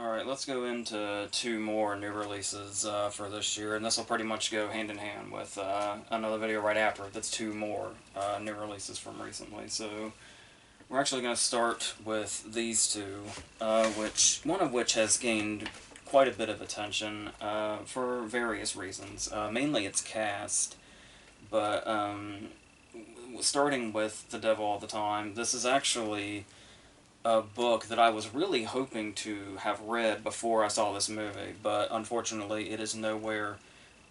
Alright, let's go into two more new releases for this year, and this will pretty much go hand in hand with another video right after it that's two more new releases from recently. So we're actually going to start with these two, one of which has gained quite a bit of attention for various reasons. Mainly its cast, but starting with The Devil All the Time, this is actually a book that I was really hoping to have read before I saw this movie, but unfortunately it is nowhere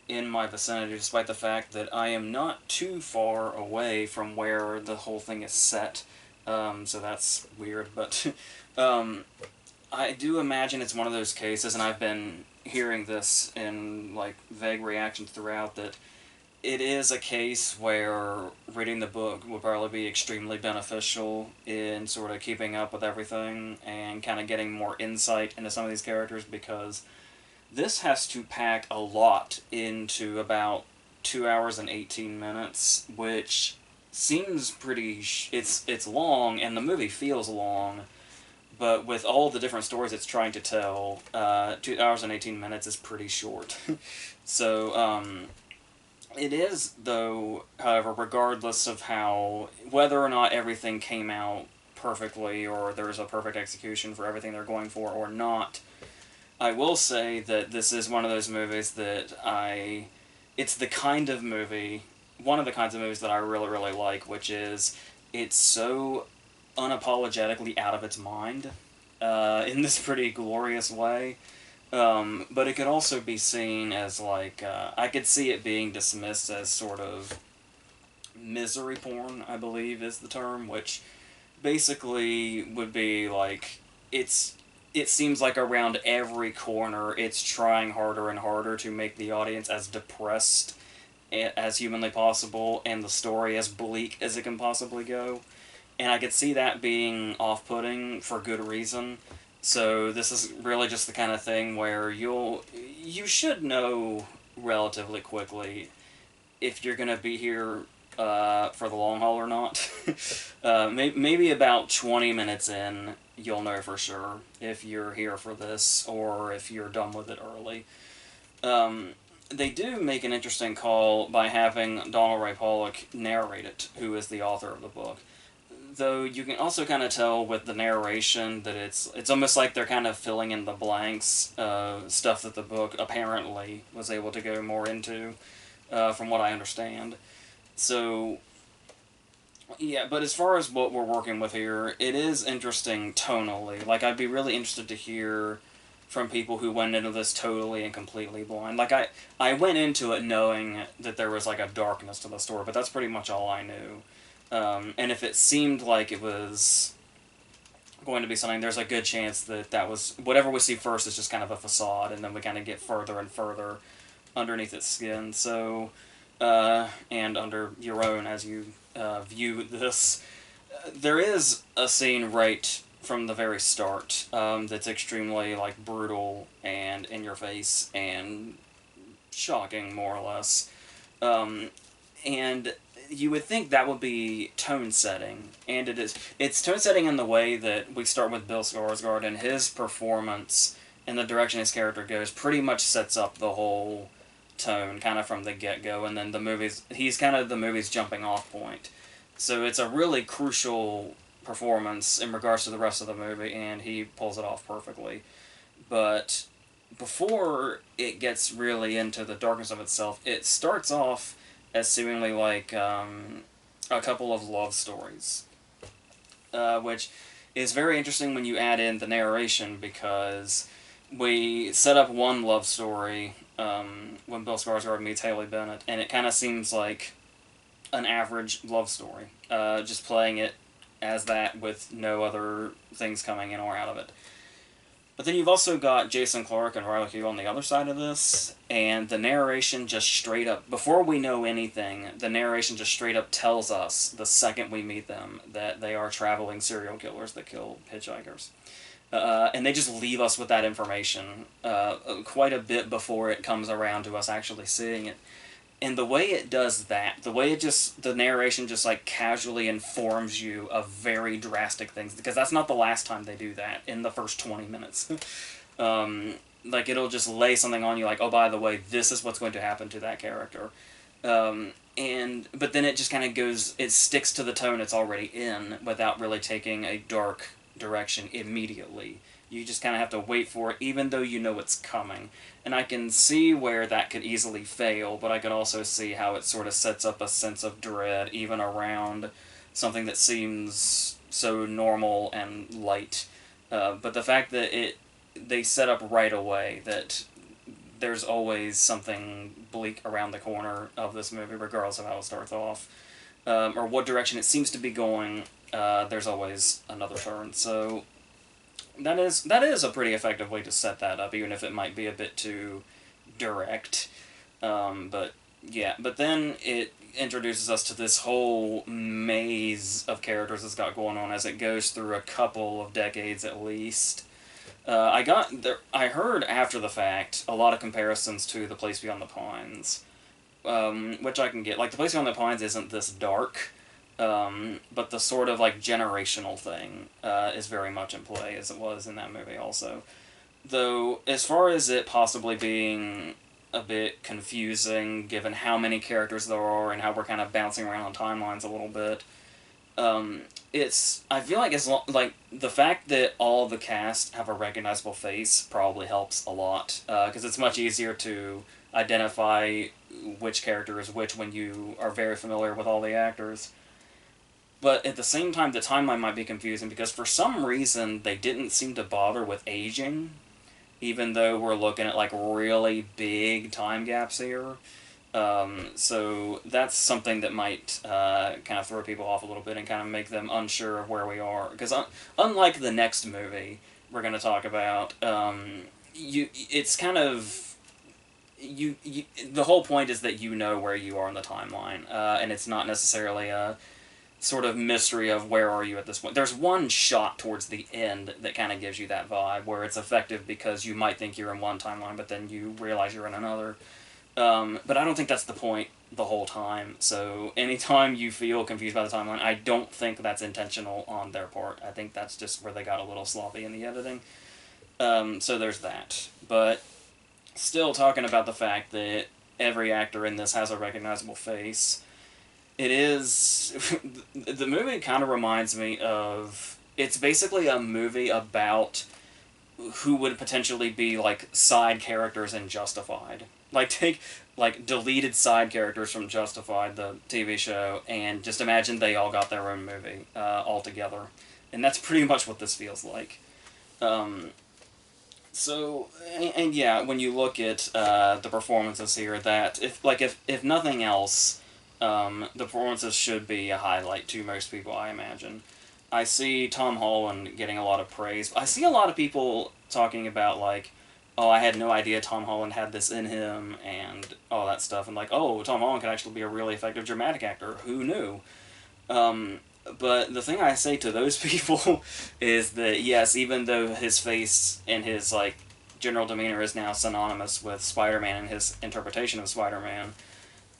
in my vicinity, despite the fact that I am not too far away from where the whole thing is set. So that's weird, but I do imagine it's one of those cases, and I've been hearing this in like vague reactions throughout, that it is a case where reading the book will probably be extremely beneficial in sort of keeping up with everything and kind of getting more insight into some of these characters, because this has to pack a lot into about 2 hours and 18 minutes, which seems pretty it's long, and the movie feels long, but with all the different stories it's trying to tell, 2 hours and 18 minutes is pretty short. So it is, though, however, regardless of whether or not everything came out perfectly or there's a perfect execution for everything they're going for or not, I will say that this is one of those movies that it's the kind of movie, one of the kinds of movies that I really, really like, which is, it's so unapologetically out of its mind, in this pretty glorious way. But it could also be seen as like, I could see it being dismissed as sort of misery porn, I believe is the term, which basically would be like, it seems like around every corner it's trying harder and harder to make the audience as depressed as humanly possible and the story as bleak as it can possibly go. And I could see that being off-putting for good reason. So this is really just the kind of thing where you should know relatively quickly if you're going to be here for the long haul or not. Maybe about 20 minutes in, you'll know for sure if you're here for this or if you're done with it early. They do make an interesting call by having Donald Ray Pollock narrate it, who is the author of the book. Though you can also kind of tell with the narration that it's almost like they're kind of filling in the blanks, stuff that the book apparently was able to go more into, from what I understand. So, yeah, but as far as what we're working with here, it is interesting tonally. Like, I'd be really interested to hear from people who went into this totally and completely blind. Like, I went into it knowing that there was, like, a darkness to the story, but that's pretty much all I knew. And if it seemed like it was going to be something, there's a good chance that was whatever we see first is just kind of a facade, and then we kind of get further and further underneath its skin. So, and under your own as you view this, there is a scene right from the very start that's extremely like brutal and in your face and shocking, more or less. And you would think that would be tone setting, and it is. It's tone setting in the way that we start with Bill Skarsgård, and his performance and the direction his character goes pretty much sets up the whole tone kind of from the get-go, and then he's kind of the movie's jumping off point. So it's a really crucial performance in regards to the rest of the movie, and he pulls it off perfectly. But before it gets really into the darkness of itself, it starts off as seemingly like a couple of love stories, which is very interesting when you add in the narration, because we set up one love story when Bill Skarsgård meets Haley Bennett, and it kind of seems like an average love story, just playing it as that with no other things coming in or out of it. But then you've also got Jason Clarke and Riley Keough on the other side of this, and the narration just straight up, before we know anything, the narration just straight up tells us, the second we meet them, that they are traveling serial killers that kill hitchhikers. And they just leave us with that information quite a bit before it comes around to us actually seeing it. And the way it does that, the narration just like casually informs you of very drastic things, because that's not the last time they do that in the first 20 minutes. Like, it'll just lay something on you, like, oh, by the way, this is what's going to happen to that character. But then it just kind of goes, it sticks to the tone it's already in without really taking a dark direction immediately. You just kind of have to wait for it, even though you know it's coming. And I can see where that could easily fail, but I can also see how it sort of sets up a sense of dread, even around something that seems so normal and light. But the fact that they set up right away that there's always something bleak around the corner of this movie, regardless of how it starts off, or what direction it seems to be going. There's always another turn. So that is a pretty effective way to set that up, even if it might be a bit too direct. But yeah, but then it introduces us to this whole maze of characters it's got going on as it goes through a couple of decades at least. I heard after the fact a lot of comparisons to The Place Beyond the Pines, which I can get. Like, The Place Beyond the Pines isn't this dark, but the sort of like generational thing is very much in play as it was in that movie also. Though, as far as it possibly being a bit confusing, given how many characters there are and how we're kind of bouncing around on timelines a little bit, it's I feel like like the fact that all the cast have a recognizable face probably helps a lot because it's much easier to identify which character is which when you are very familiar with all the actors. But at the same time, the timeline might be confusing because for some reason they didn't seem to bother with aging, even though we're looking at like really big time gaps here. So that's something that might kind of throw people off a little bit and kind of make them unsure of where we are. Because unlike the next movie we're going to talk about, it's kind of the whole point is that you know where you are in the timeline, and it's not necessarily a sort of mystery of where are you at this point. There's one shot towards the end that kind of gives you that vibe, where it's effective because you might think you're in one timeline, but then you realize you're in another. But I don't think that's the point the whole time. So anytime you feel confused by the timeline, I don't think that's intentional on their part. I think that's just where they got a little sloppy in the editing. So there's that. But still talking about the fact that every actor in this has a recognizable face, it is... the movie kind of reminds me of... It's basically a movie about who would potentially be, like, side characters in Justified. Like, take, like, deleted side characters from Justified, the TV show, and just imagine they all got their own movie all together. And that's pretty much what this feels like. And yeah, when you look at the performances here, that, if nothing else, the performances should be a highlight to most people, I imagine. I see Tom Holland getting a lot of praise. I see a lot of people talking about, like, oh, I had no idea Tom Holland had this in him, and all that stuff, and like, oh, Tom Holland can actually be a really effective dramatic actor. Who knew? But the thing I say to those people is that, yes, even though his face and his, like, general demeanor is now synonymous with Spider-Man and his interpretation of Spider-Man,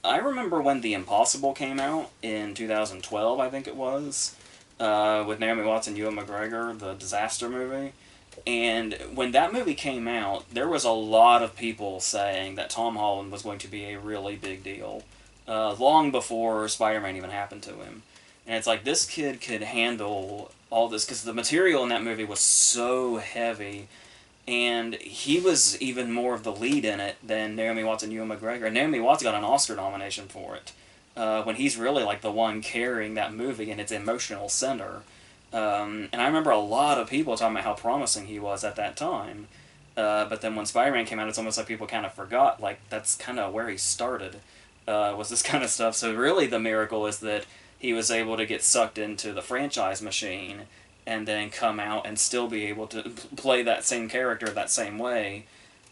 I remember when The Impossible came out in 2012, I think it was, with Naomi Watts and Ewan McGregor, the disaster movie. And when that movie came out, there was a lot of people saying that Tom Holland was going to be a really big deal, long before Spider-Man even happened to him. And it's like, this kid could handle all this, because the material in that movie was so heavy, and he was even more of the lead in it than Naomi Watts and Ewan McGregor. And Naomi Watts got an Oscar nomination for it, when he's really like the one carrying that movie in its emotional center. And I remember a lot of people talking about how promising he was at that time. But then when Spider-Man came out, it's almost like people kind of forgot, like, that's kind of where he started, was this kind of stuff. So really the miracle is that he was able to get sucked into the franchise machine and then come out and still be able to play that same character that same way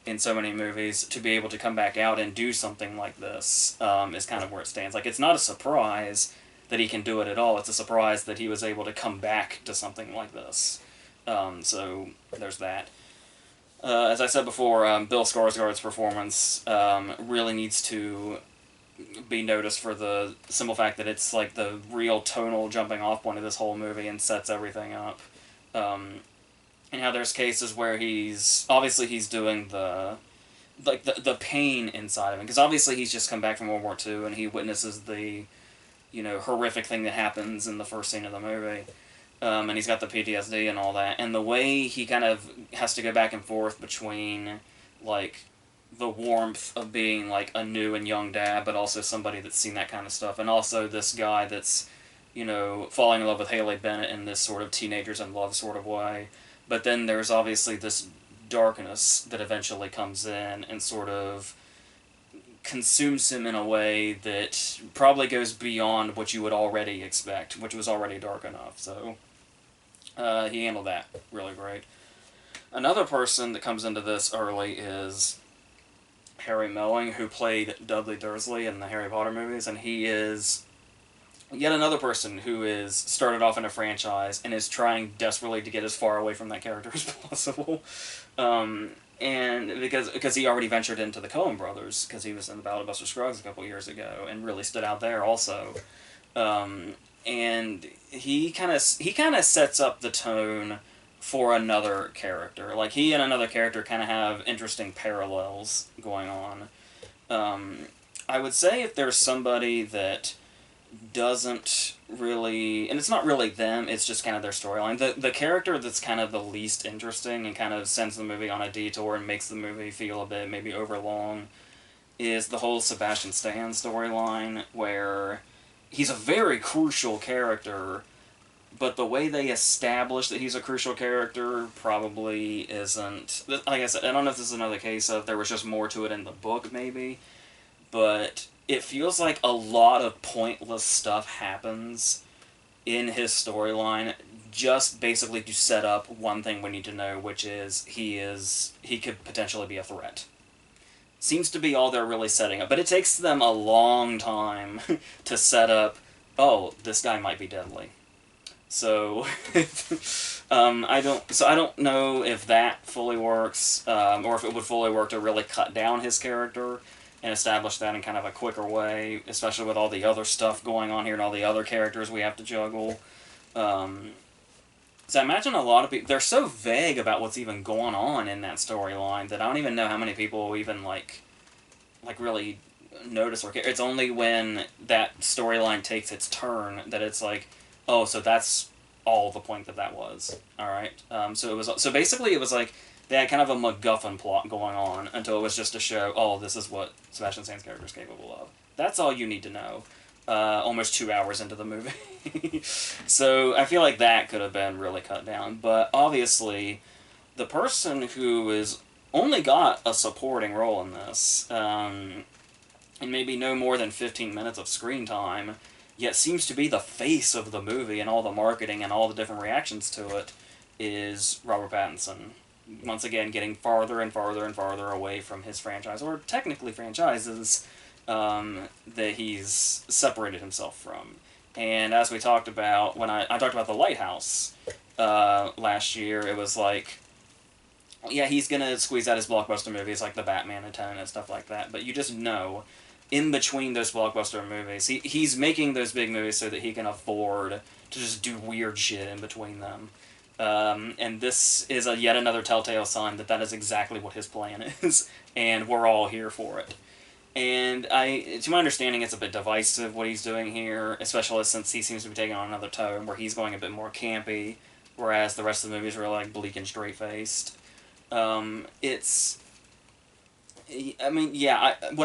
in so many movies, to be able to come back out and do something like this is kind of where it stands. Like, it's not a surprise that he can do it at all. It's a surprise that he was able to come back to something like this. So there's that. As I said before, Bill Skarsgård's performance really needs to be noticed for the simple fact that it's like the real tonal jumping off point of this whole movie and sets everything up. and how there's cases where he's doing the pain inside of him, because obviously he's just come back from World War II and he witnesses the horrific thing that happens in the first scene of the movie. And he's got the PTSD and all that, and the way he kind of has to go back and forth between like the warmth of being like a new and young dad, but also somebody that's seen that kind of stuff, and also this guy that's falling in love with Haley Bennett in this sort of teenagers in love sort of way. But then there's obviously this darkness that eventually comes in and sort of consumes him in a way that probably goes beyond what you would already expect, which was already dark enough. So he handled that really great. Another person that comes into this early is Harry Melling, who played Dudley Dursley in the Harry Potter movies, and he is yet another person who is started off in a franchise and is trying desperately to get as far away from that character as possible. And because he already ventured into the Coen Brothers, because he was in the Ballad of Buster Scruggs a couple years ago and really stood out there also. And he kind of sets up the tone for another character. Like, he and another character kind of have interesting parallels going on. I would say if there's somebody that doesn't really, and it's not really them, it's just kind of their storyline. The character that's kind of the least interesting and kind of sends the movie on a detour and makes the movie feel a bit maybe overlong is the whole Sebastian Stan storyline, where he's a very crucial character, but the way they establish that he's a crucial character probably isn't. Like I said, I don't know if this is another case of there was just more to it in the book, maybe, but it feels like a lot of pointless stuff happens in his storyline just basically to set up one thing we need to know, which is he could potentially be a threat. Seems to be all they're really setting up, but it takes them a long time to set up, oh, this guy might be deadly. So I don't know if that fully works, or if it would fully work to really cut down his character and establish that in kind of a quicker way, especially with all the other stuff going on here and all the other characters we have to juggle. So I imagine a lot of people, they're so vague about what's even going on in that storyline that I don't even know how many people even like really notice or care. It's only when that storyline takes its turn that it's like, oh, so that's all the point that was. All right. So basically it was like they had kind of a MacGuffin plot going on until it was just to show, oh, this is what Sebastian Stan's character is capable of. That's all you need to know. Almost 2 hours into the movie. So I feel like that could have been really cut down. But obviously, the person who is only got a supporting role in this, and maybe no more than 15 minutes of screen time, yet seems to be the face of the movie and all the marketing and all the different reactions to it, is Robert Pattinson. Once again, getting farther and farther and farther away from his franchise, or technically franchises, that he's separated himself from. And as we talked about, when I talked about The Lighthouse last year, it was like, yeah, he's going to squeeze out his blockbuster movies like The Batman and Tenet and stuff like that, but you just know, in between those blockbuster movies, he's making those big movies so that he can afford to just do weird shit in between them. And this is yet another telltale sign that is exactly what his plan is, and we're all here for it. And to my understanding, it's a bit divisive what he's doing here, especially since he seems to be taking on another tone where he's going a bit more campy, whereas the rest of the movies are like bleak and straight-faced. What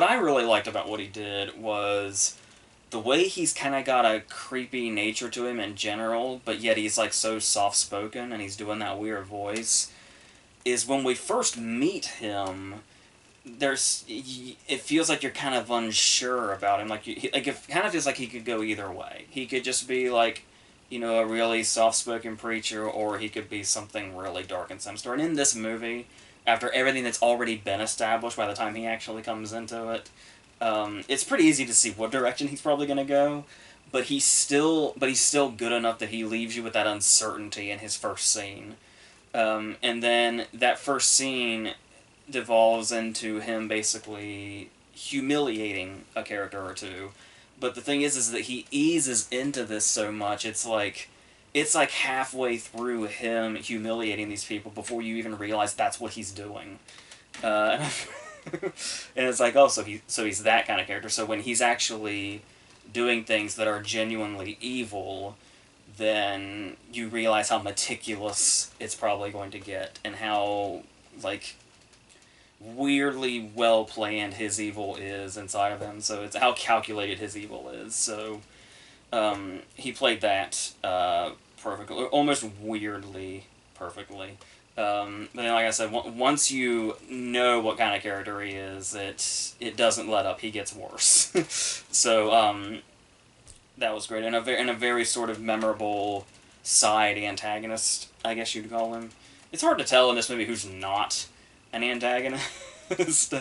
I really liked about what he did was the way he's kind of got a creepy nature to him in general, but yet he's like so soft-spoken and he's doing that weird voice, is when we first meet him, it feels like you're kind of unsure about him. It kind of feels like he could go either way. He could just be like, a really soft-spoken preacher, or he could be something really dark and sinister. And in this movie, after everything that's already been established by the time he actually comes into it, it's pretty easy to see what direction he's probably going to go. But he's still good enough that he leaves you with that uncertainty in his first scene. And then that first scene devolves into him basically humiliating a character or two. But the thing is that he eases into this so much, it's like it's like halfway through him humiliating these people before you even realize that's what he's doing. Uh, and it's like, oh, so he's that kind of character. So when he's actually doing things that are genuinely evil, then you realize how meticulous it's probably going to get, and how like weirdly well planned his evil is inside of him. So it's how calculated his evil is. So he played that perfectly, almost weirdly perfectly. But then, like I said, once you know what kind of character he is, it doesn't let up. He gets worse. So that was great, and a very sort of memorable side antagonist, I guess you'd call him. It's hard to tell in this movie who's not an antagonist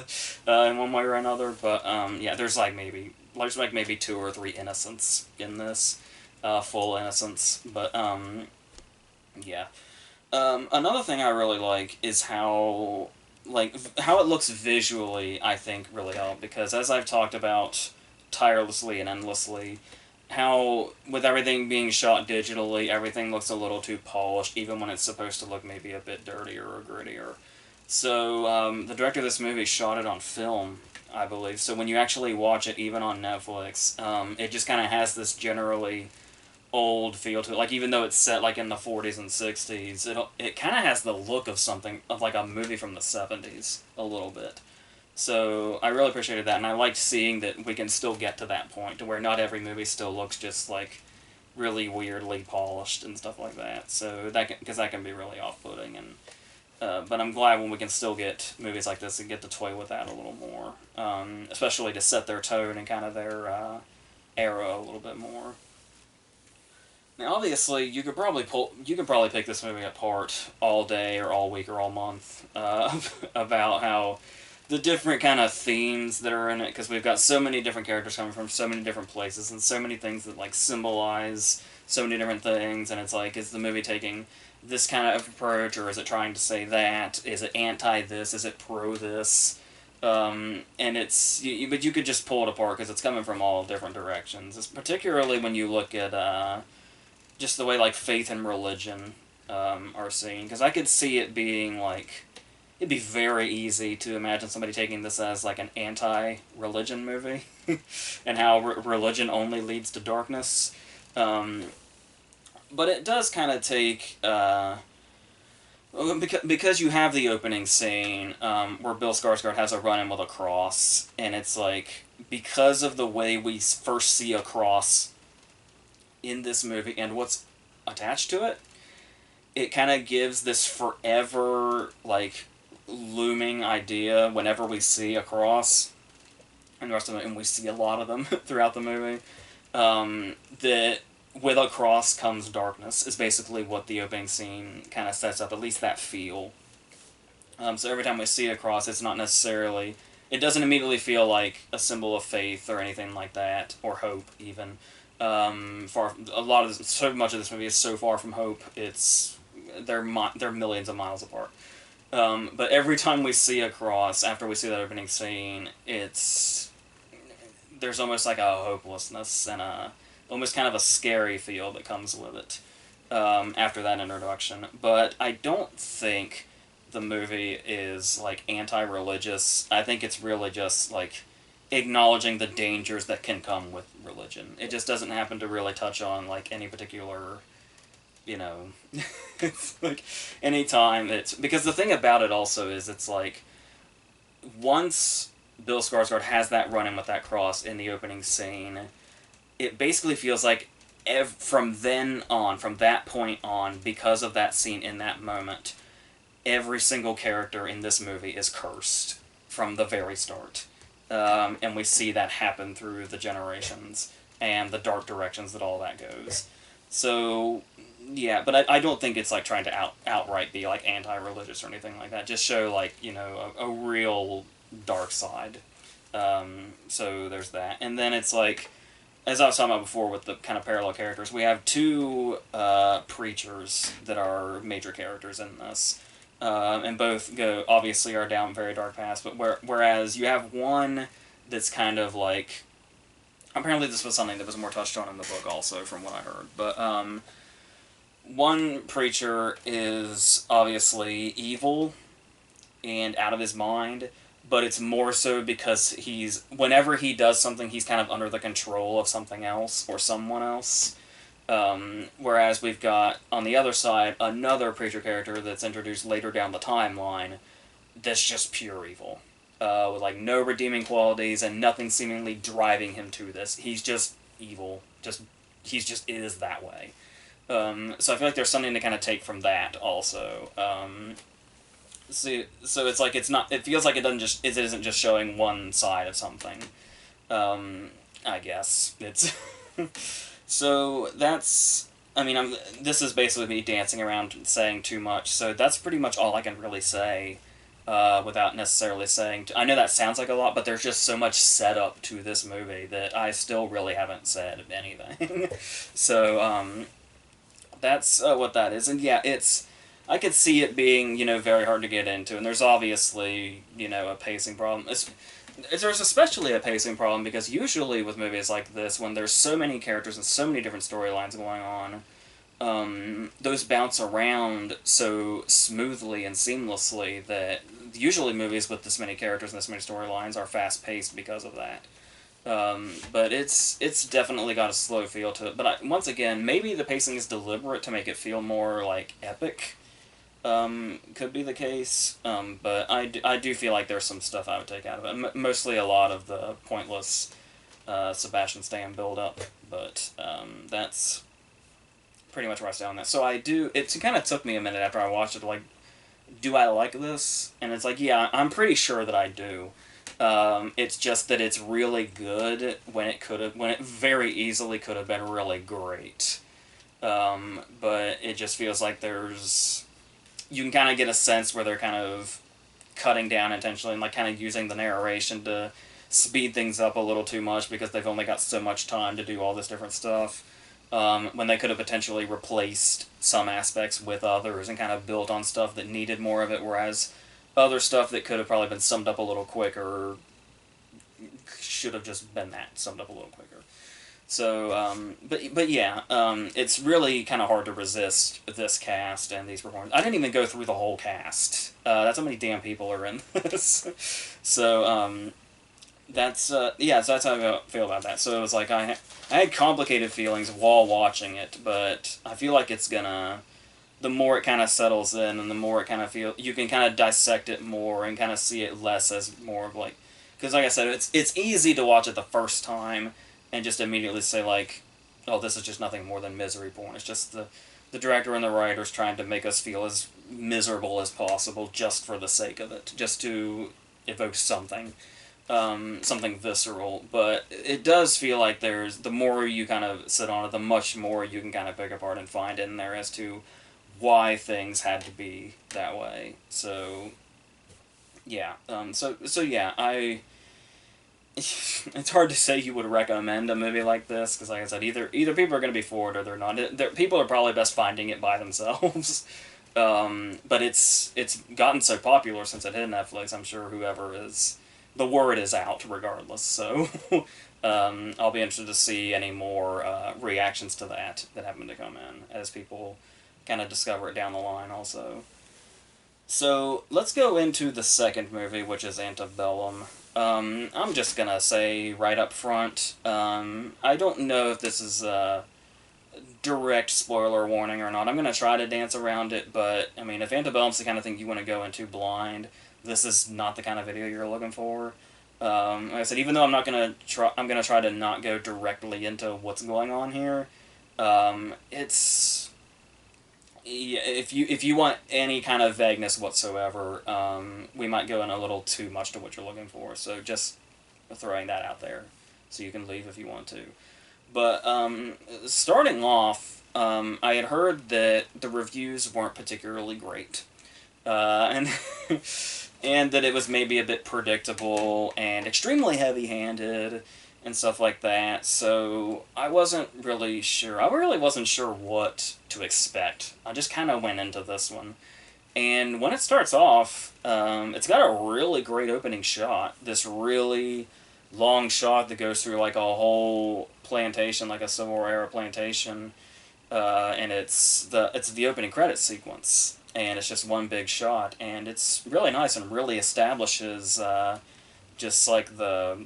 in one way or another, but yeah, there's like maybe two or three innocents in this, full innocents, but yeah. Another thing I really like is how it looks visually. I think really helped because as I've talked about tirelessly and endlessly, how with everything being shot digitally, everything looks a little too polished, even when it's supposed to look maybe a bit dirtier or grittier. So the director of this movie shot it on film, I believe. So when you actually watch it, even on Netflix, it just kind of has this generally old feel to it. Like even though it's set like in the 40s and 60s, it kind of has the look of something of like a movie from the 70s a little bit. So I really appreciated that, and I liked seeing that we can still get to that point to where not every movie still looks just like really weirdly polished and stuff like that. So because that can be really off-putting, and but I'm glad when we can still get movies like this and get to toy with that a little more, especially to set their tone and kind of their era a little bit more. Now, obviously, you could probably pick this movie apart all day or all week or all month about how the different kind of themes that are in it, because we've got so many different characters coming from so many different places and so many things that like symbolize so many different things, and it's like, is the movie taking this kind of approach, or is it trying to say that? Is it anti this? Is it pro this? And but you could just pull it apart because it's coming from all different directions. It's particularly when you look at just the way like faith and religion are seen, because I could see it being like it'd be very easy to imagine somebody taking this as like an anti-religion movie, and how religion only leads to darkness. Um, but it does kind of take because you have the opening scene where Bill Skarsgård has a run-in with a cross, and it's like because of the way we first see a cross in this movie and what's attached to it, it kind of gives this forever like looming idea whenever we see a cross, and the rest of it, and we see a lot of them throughout the movie. That with a cross comes darkness is basically what the opening scene kind of sets up. At least that feel. So every time we see a cross, it's not necessarily. It doesn't immediately feel like a symbol of faith or anything like that, or hope even. So much of this movie is so far from hope. They're millions of miles apart. But every time we see a cross after we see that opening scene, there's almost like a hopelessness and almost kind of a scary feel that comes with it after that introduction. But I don't think the movie is like anti-religious. I think it's really just like acknowledging the dangers that can come with religion. It just doesn't happen to really touch on like any particular, you know, it's like anytime it's because the thing about it also is it's like once Bill Skarsgård has that run-in with that cross in the opening scene, it basically feels like from then on, from that point on, because of that scene in that moment, every single character in this movie is cursed from the very start. And we see that happen through the generations and the dark directions that all that goes. So, yeah, but I don't think it's like trying to outright be like anti-religious or anything like that. Just show like, you know, a real dark side. So there's that. And then it's like, as I was talking about before with the kind of parallel characters, we have two preachers that are major characters in this. And both obviously are down very dark paths, but whereas you have one that's kind of like, apparently this was something that was more touched on in the book also, from what I heard, but one preacher is obviously evil and out of his mind, but it's more so because whenever he does something, he's kind of under the control of something else or someone else. Whereas we've got, on the other side, another preacher character that's introduced later down the timeline that's just pure evil. With like no redeeming qualities and nothing seemingly driving him to this. He's just evil. He's just is that way. So I feel like there's something to kind of take from that also. So it's like it's not. It feels like it isn't just showing one side of something. I guess it's. So that's. I mean, this is basically me dancing around saying too much. So that's pretty much all I can really say, without necessarily saying. I know that sounds like a lot, but there's just so much setup to this movie that I still really haven't said anything. So that's what that is, and yeah, it's. I could see it being, very hard to get into, and there's obviously, a pacing problem. There's especially a pacing problem because usually with movies like this, when there's so many characters and so many different storylines going on, those bounce around so smoothly and seamlessly that usually movies with this many characters and this many storylines are fast-paced because of that. But it's definitely got a slow feel to it. But once again, maybe the pacing is deliberate to make it feel more, like, epic. Could be the case, but I do feel like there's some stuff I would take out of it. Mostly a lot of the pointless Sebastian Stan build-up, but that's pretty much where I stand on that. So it kind of took me a minute after I watched it, like, do I like this? And it's like, yeah, I'm pretty sure that I do. It's just that it's really good when it very easily could have been really great. But it just feels like you can kind of get a sense where they're kind of cutting down intentionally and like kind of using the narration to speed things up a little too much because they've only got so much time to do all this different stuff. When they could have potentially replaced some aspects with others and kind of built on stuff that needed more of it, whereas other stuff that could have probably been summed up a little quicker should have just been that, summed up a little quicker. So, but yeah, it's really kind of hard to resist this cast and these performances. I didn't even go through the whole cast. That's how many damn people are in this. So, yeah, so that's how I feel about that. So it was like I had complicated feelings while watching it, but I feel like it's gonna. The more it kind of settles in, and the more it kind of you can kind of dissect it more and kind of see it less as more of like, because like I said, it's easy to watch it the first time and just immediately say like, oh, this is just nothing more than misery porn. It's just the director and the writers trying to make us feel as miserable as possible just for the sake of it, just to evoke something. Something visceral, but it does feel like the more you kind of sit on it, the much more you can kind of pick apart and find in there as to why things had to be that way. So, yeah. So yeah, it's hard to say you would recommend a movie like this because, like I said, either people are going to be for it or they're not. People are probably best finding it by themselves. But it's gotten so popular since it hit Netflix. I'm sure the word is out regardless. So I'll be interested to see any more reactions to that happen to come in as people kind of discover it down the line also. So let's go into the second movie, which is Antebellum. I'm just gonna say right up front, I don't know if this is a direct spoiler warning or not. I'm gonna try to dance around it, but I mean, if Antebellum's the kind of thing you want to go into blind, this is not the kind of video you're looking for. Like I said, even though I'm gonna try to not go directly into what's going on here. It's if you want any kind of vagueness whatsoever, we might go in a little too much to what you're looking for. So just throwing that out there, so you can leave if you want to. But starting off, I had heard that the reviews weren't particularly great, and and that it was maybe a bit predictable and extremely heavy-handed and stuff like that. So I wasn't really sure. I really wasn't sure what to expect. I just kind of went into this one. And when it starts off, it's got a really great opening shot. This really long shot that goes through like a whole plantation, like a Civil War era plantation. and it's the opening credits sequence, and it's just one big shot, and it's really nice and really establishes just like the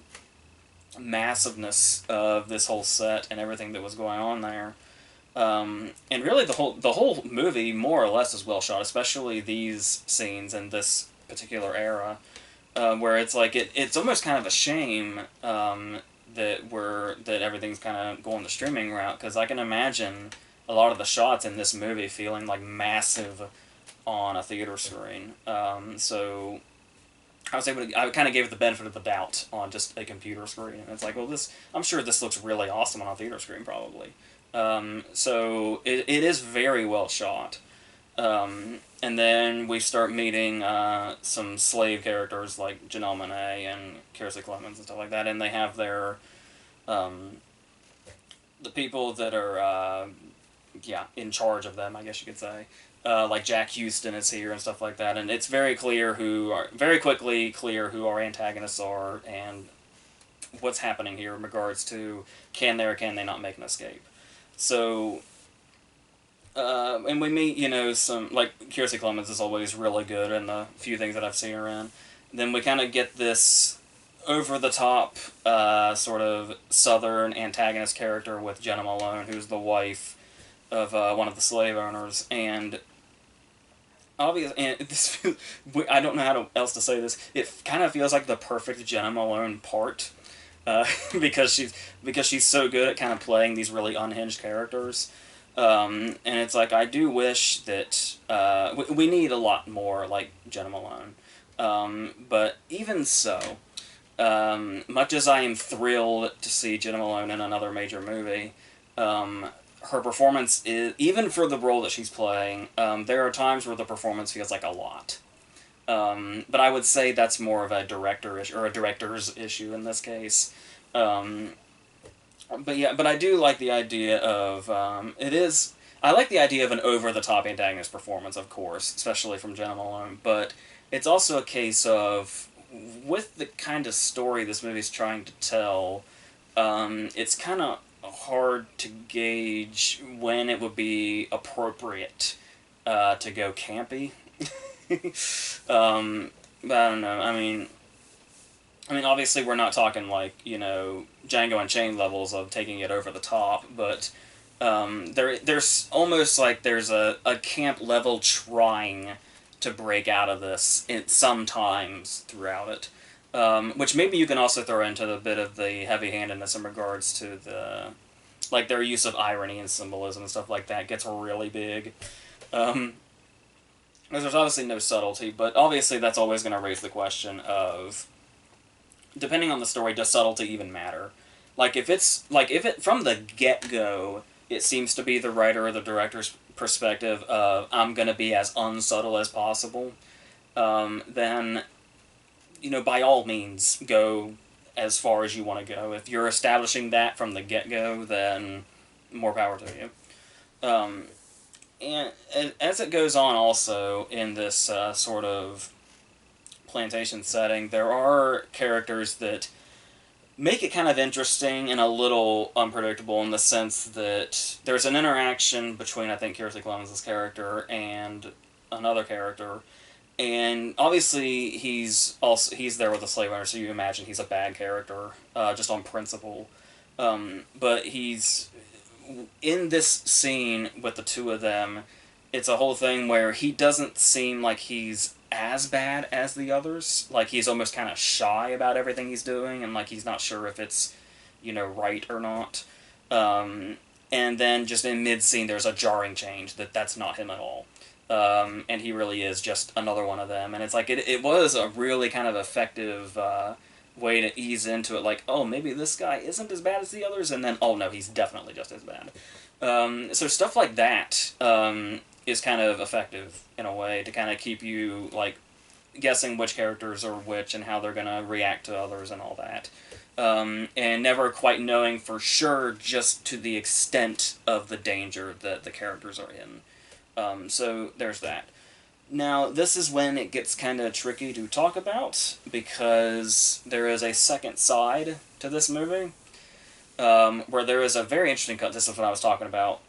massiveness of this whole set and everything that was going on there. And really, the whole movie more or less is well shot, especially these scenes in this particular era, where it's like it's almost kind of a shame that everything's kind of going the streaming route, because I can imagine a lot of the shots in this movie feeling like massive on a theater screen. So I kind of gave it the benefit of the doubt on just a computer screen, and it's like, well, I'm sure this looks really awesome on a theater screen, probably. So it is very well shot. And then we start meeting some slave characters like Janelle Monáe and Kiersey Clemens and stuff like that, and they have the people that are in charge of them, I guess you could say. Like Jack Houston is here and stuff like that, and it's very quickly clear who our antagonists are and what's happening here in regards to can they or can they not make an escape. So, and we meet, some, like, Kiersey Clemens is always really good in the few things that I've seen her in. Then we kind of get this over-the-top, sort of southern antagonist character with Jenna Malone, who's the wife of one of the slave owners, and obviously, and this, I don't know how else to say this, it kind of feels like the perfect Jenna Malone part, because she's so good at kind of playing these really unhinged characters. And it's like, I do wish that we need a lot more like Jenna Malone. But even so, much as I am thrilled to see Jenna Malone in another major movie, her performance is, even for the role that she's playing, there are times where the performance feels like a lot. But I would say that's more of a director issue, or a director's issue in this case. But I do like the idea of, I like the idea of an over-the-top antagonist performance, of course, especially from Jenna Malone, but it's also a case of, with the kind of story this movie's trying to tell, it's kind of hard to gauge when it would be appropriate to go campy. But I don't know. I mean, obviously we're not talking like, Django Unchained levels of taking it over the top, but there's almost like there's a camp level trying to break out of this sometimes throughout it, which maybe you can also throw into the bit of the heavy-handedness in regards to their use of irony and symbolism and stuff like that gets really big. Because there's obviously no subtlety, but obviously that's always going to raise the question of, depending on the story, does subtlety even matter? If it from the get-go, it seems to be the writer or the director's perspective of, I'm going to be as unsubtle as possible, then, by all means, go as far as you want to go. If you're establishing that from the get-go, then more power to you. And as it goes on also in this sort of plantation setting, there are characters that make it kind of interesting and a little unpredictable, in the sense that there's an interaction between, I think, Kiersey Clemens' character and another character, and obviously he's there with the slave owner, so you imagine he's a bad character, just on principle. But he's in this scene with the two of them. It's a whole thing where he doesn't seem like he's as bad as the others. Like, he's almost kind of shy about everything he's doing, and like he's not sure if it's, right or not. And then just in mid-scene there's a jarring change that's not him at all. And he really is just another one of them. And it's like, it was a really kind of effective way to ease into it, like, oh, maybe this guy isn't as bad as the others, and then, oh no, he's definitely just as bad. So stuff like that is kind of effective in a way to kind of keep you, like, guessing which characters are which and how they're going to react to others and all that. And never quite knowing for sure just to the extent of the danger that the characters are in. So there's that. Now, this is when it gets kind of tricky to talk about, because there is a second side to this movie, where there is a very interesting cut. This is what I was talking about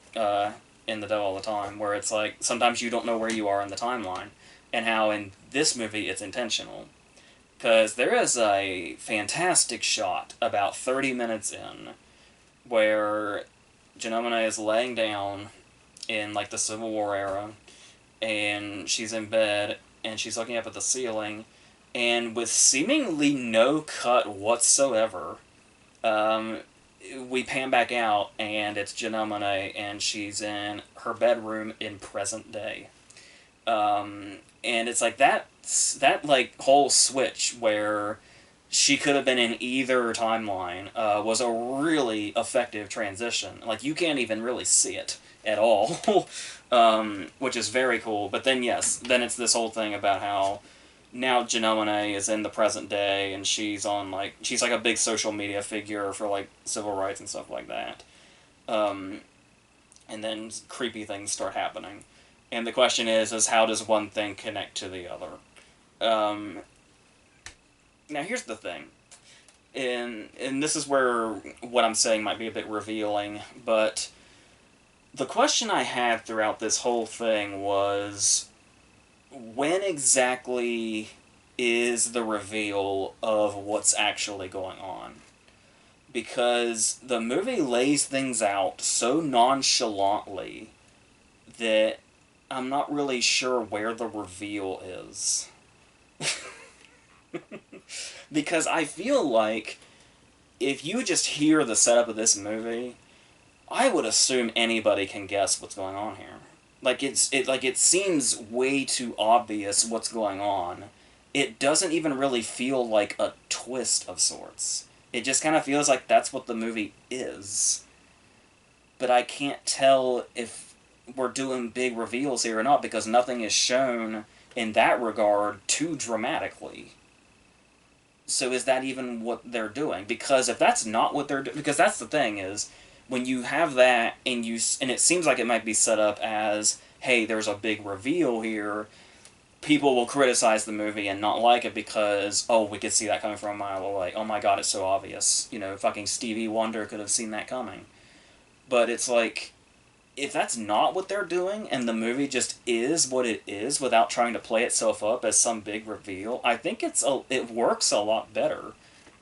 in The Devil All the Time, where it's like sometimes you don't know where you are in the timeline, and how in this movie it's intentional. Because there is a fantastic shot about 30 minutes in where Janome is laying down in like the Civil War era, and she's in bed and she's looking up at the ceiling, and with seemingly no cut whatsoever, um, we pan back out and it's Janome and she's in her bedroom in present day. And it's like that like whole switch where she could have been in either timeline was a really effective transition. Like you can't even really see it at all, which is very cool. But then yes, then it's this whole thing about how now Janome is in the present day and she's like a big social media figure for like civil rights and stuff like that. Um, and then creepy things start happening. And the question is how does one thing connect to the other? Um, Now here's the thing, and this is where what I'm saying might be a bit revealing, but the question I had throughout this whole thing was, when exactly is the reveal of what's actually going on? Because the movie lays things out so nonchalantly that I'm not really sure where the reveal is. Because I feel like if you just hear the setup of this movie, I would assume anybody can guess what's going on here. Like it seems way too obvious what's going on. It doesn't even really feel like a twist of sorts. It just kind of feels like that's what the movie is. But I can't tell if we're doing big reveals here or not because nothing is shown in that regard too dramatically. So is that even what they're doing? Because if that's not what they're doing, because that's the thing is, when you have that and it seems like it might be set up as, hey, there's a big reveal here, people will criticize the movie and not like it because, oh, we could see that coming from a mile away. Oh my god, it's so obvious. You know, fucking Stevie Wonder could have seen that coming. But it's like, if that's not what they're doing and the movie just is what it is without trying to play itself up as some big reveal, I think it works a lot better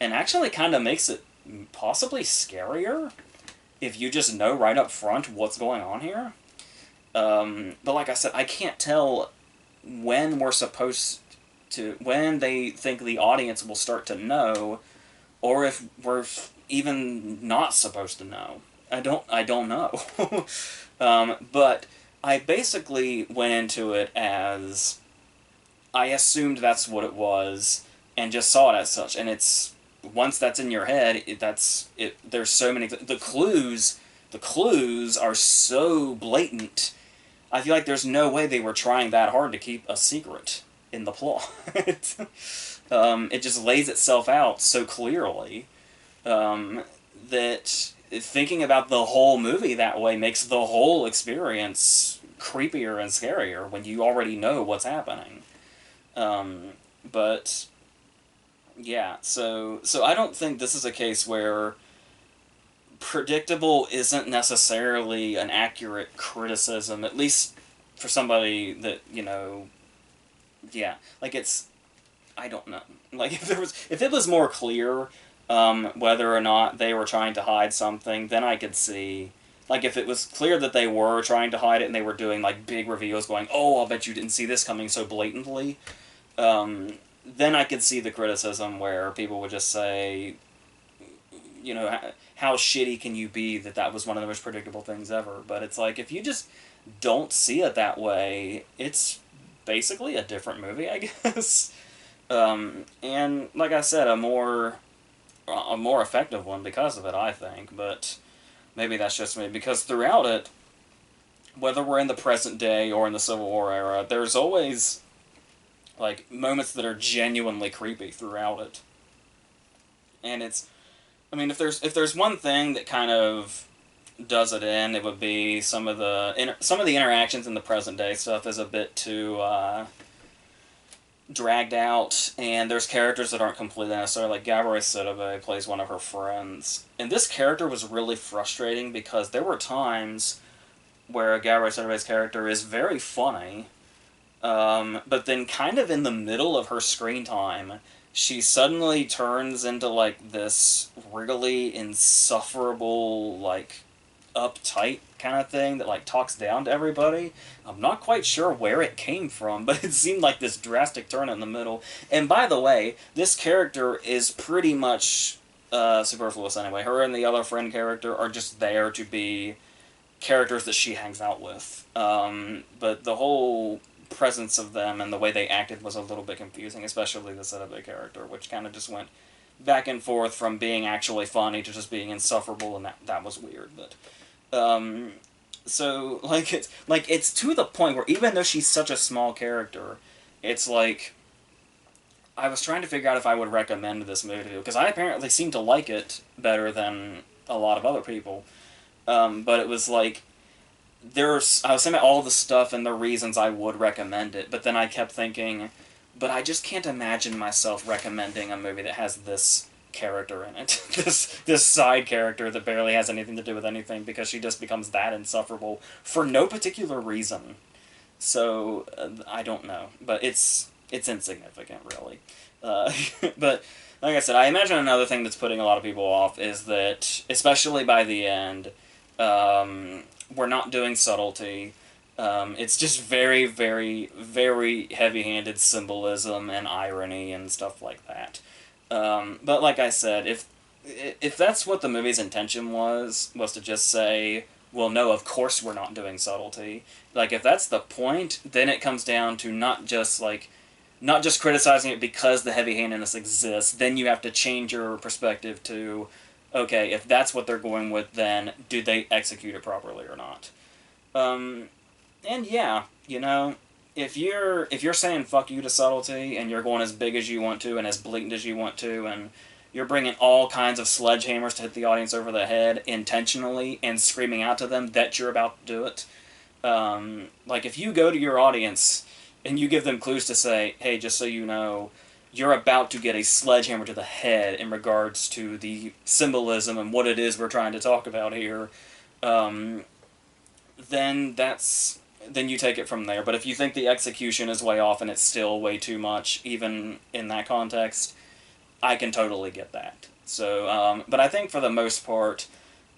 and actually kind of makes it possibly scarier if you just know right up front what's going on here. But like I said, I can't tell when when they think the audience will start to know, or if we're even not supposed to know. I don't know. But I basically went into it as I assumed that's what it was and just saw it as such. And it's once that's in your head, that's it. There's so many the clues are so blatant. I feel like there's no way they were trying that hard to keep a secret in the plot. It just lays itself out so clearly that thinking about the whole movie that way makes the whole experience creepier and scarier when you already know what's happening. But yeah, so I don't think this is a case where predictable isn't necessarily an accurate criticism, at least for somebody that, you know, yeah, like it's, I don't know. Like if it was more clear whether or not they were trying to hide something, then I could see. Like, if it was clear that they were trying to hide it and they were doing, like, big reveals going, oh, I'll bet you didn't see this coming so blatantly, then I could see the criticism where people would just say, you know, how shitty can you be that was one of the most predictable things ever? But it's like, if you just don't see it that way, it's basically a different movie, I guess. And, like I said, a more effective one because of it, I think, but maybe that's just me, because throughout it, whether we're in the present day or in the Civil War era, there's always, like, moments that are genuinely creepy throughout it. And it's, I mean, if there's one thing that kind of does it in, it would be some of the interactions in the present day stuff is a bit too, dragged out, and there's characters that aren't completely necessary. Like Gabrielle Sidibe plays one of her friends, and this character was really frustrating because there were times where Gabrielle Soderbergh's character is very funny, but then kind of in the middle of her screen time, she suddenly turns into like this really insufferable, like uptight kind of thing that like talks down to everybody. I'm not quite sure where it came from, but it seemed like this drastic turn in the middle. And by the way, this character is pretty much superfluous anyway. Her and the other friend character are just there to be characters that she hangs out with. But the whole presence of them and the way they acted was a little bit confusing, especially the Soderbergh character, which kind of just went back and forth from being actually funny to just being insufferable, and that was weird. But so it's to the point where even though she's such a small character, it's like I was trying to figure out if I would recommend this movie because I apparently seem to like it better than a lot of other people. But it was like I was saying all the stuff and the reasons I would recommend it, but then I kept thinking, but I just can't imagine myself recommending a movie that has this character in it. This side character that barely has anything to do with anything because she just becomes that insufferable for no particular reason. So I don't know, but it's insignificant really. But like I said, I imagine another thing that's putting a lot of people off is that, especially by the end, we're not doing subtlety. It's just very, very, very heavy-handed symbolism and irony and stuff like that. But like I said, if that's what the movie's intention was to just say, well, no, of course we're not doing subtlety. Like, if that's the point, then it comes down to not just criticizing it because the heavy-handedness exists. Then you have to change your perspective to, okay, if that's what they're going with, then do they execute it properly or not? And yeah, if you're saying fuck you to subtlety and you're going as big as you want to and as blatant as you want to and you're bringing all kinds of sledgehammers to hit the audience over the head intentionally and screaming out to them that you're about to do it, like if you go to your audience and you give them clues to say, hey, just so you know, you're about to get a sledgehammer to the head in regards to the symbolism and what it is we're trying to talk about here, then then you take it from there. But if you think the execution is way off and it's still way too much, even in that context, I can totally get that. So, but I think for the most part,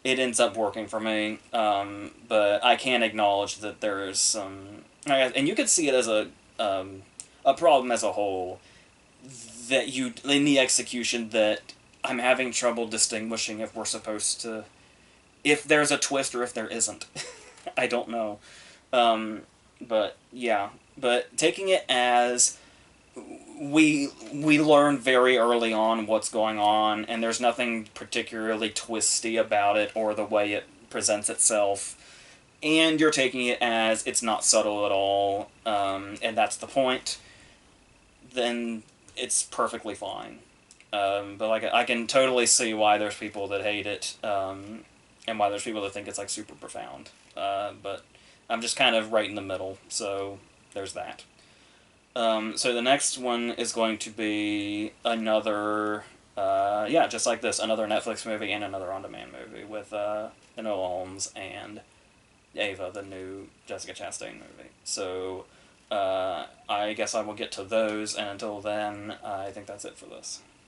it ends up working for me. But I can acknowledge that there is some, and you could see it as a problem as a whole, that in the execution that I'm having trouble distinguishing if we're supposed to, if there's a twist or if there isn't. I don't know. But yeah, but taking it as we learn very early on what's going on, and there's nothing particularly twisty about it or the way it presents itself, and you're taking it as it's not subtle at all, and that's the point, then it's perfectly fine. But like I can totally see why there's people that hate it, and why there's people that think it's like super profound. But I'm just kind of right in the middle, so there's that. So the next one is going to be another, yeah, just like this, another Netflix movie and another on-demand movie with Enola Holmes and Ava, the new Jessica Chastain movie. So I guess I will get to those, and until then, I think that's it for this.